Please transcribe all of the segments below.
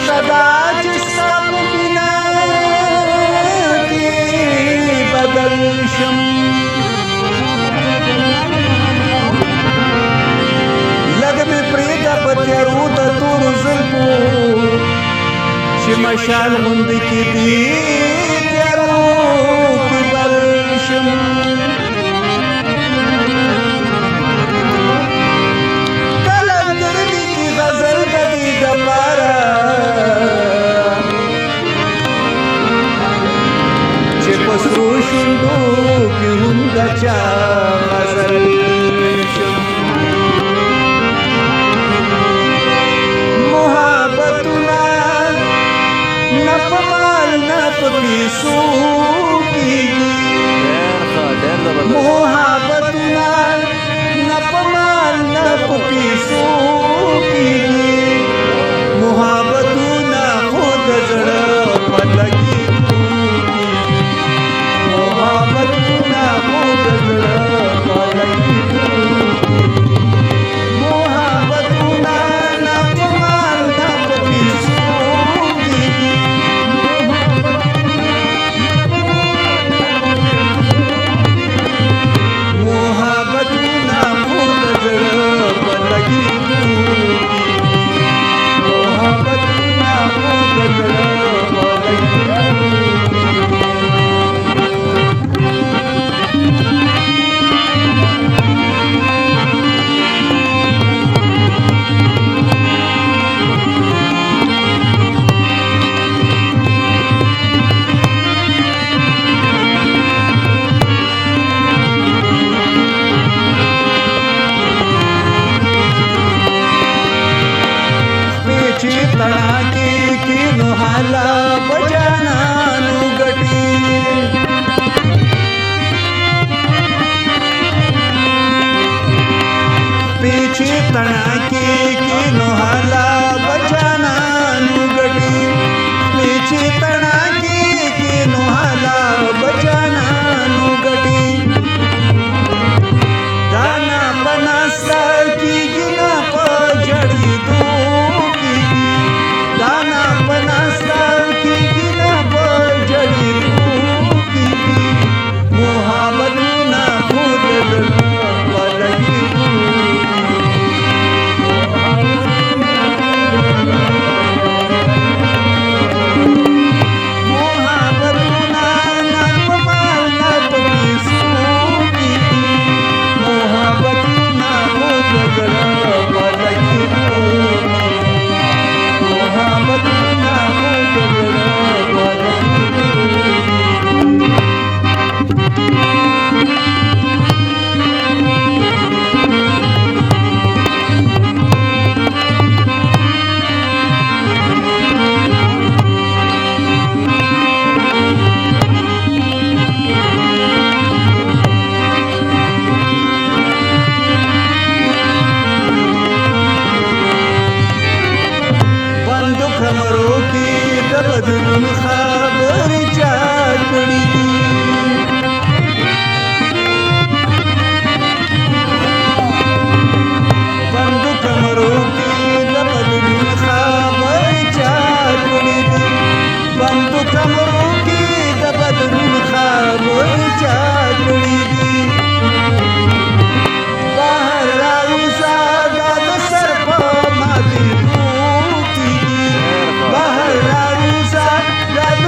सदा जिसका बिना की बदलशम लग में प्रेगा पत्यारू तूर जुल्फू शिमशाल मुंद की दी त्यारू की बलशम कलंदर की गजल गदी गबारा चिपसरू शुंडू की हुंगचा गजल मोहब्बतुना नपमाल नपीसू की मोहब्बतुना खुद जड़ पलगी मोहब्बतुना खुद जड़ पलगी मोहब्बतुना नपमाल नपीसू तड़ाके की नुहाला बजाना गटी पीछे तड़ाके की नुहाला बजाना गटी पीछे तड़ाके की नुहाला बजाना गटी दाना बनासा की गिना पर जड़ी दो दाना बनासा की गिना पर जड़ी की मोहब्बत ना खुद पलगी मोहब्बत ना नपमाल नपीसू की मोहब्बत ना खुद पलगी खबरों की तबदुल खबर चाकड़ी बंद कमरों की तबदुल खबर चाकड़ी बंद कमरों की तबदुल खबर चाकड़ी बाहर राउसा गाद सर पर मादी बाहर राउसा गाद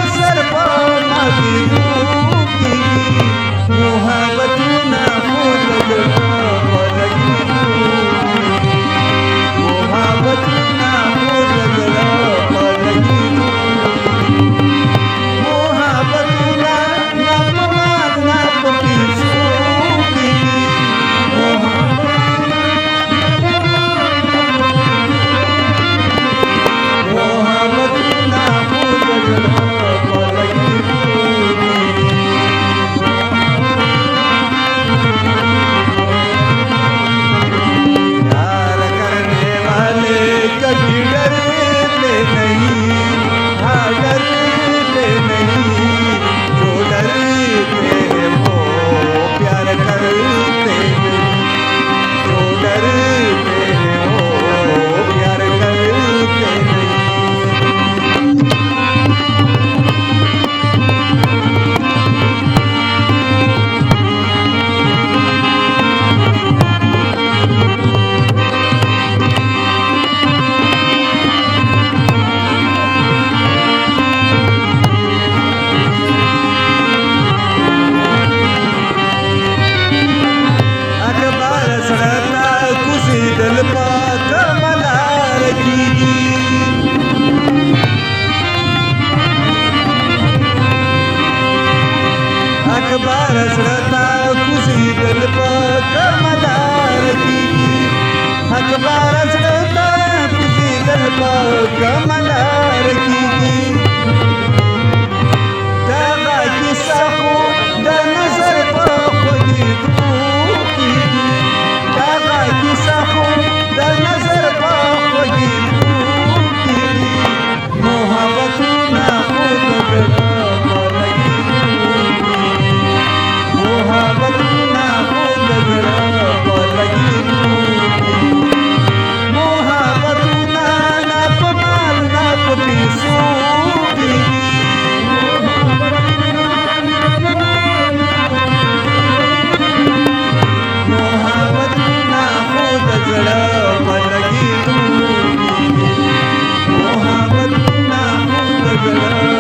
کمنار کیږي دغه کیسه خو د نظر په خوږېدو کیږي دغه کیسه خو د نظر په خوږېدو کیږي محبتونه خو د زړه په لګېدو کیږي محبتونه خو د زړه په لګېدو محبتونه نه په مال نه په پیسو کیږي محبتونه خو د زړه په لګېدو کیږي محبتونه خو د زړه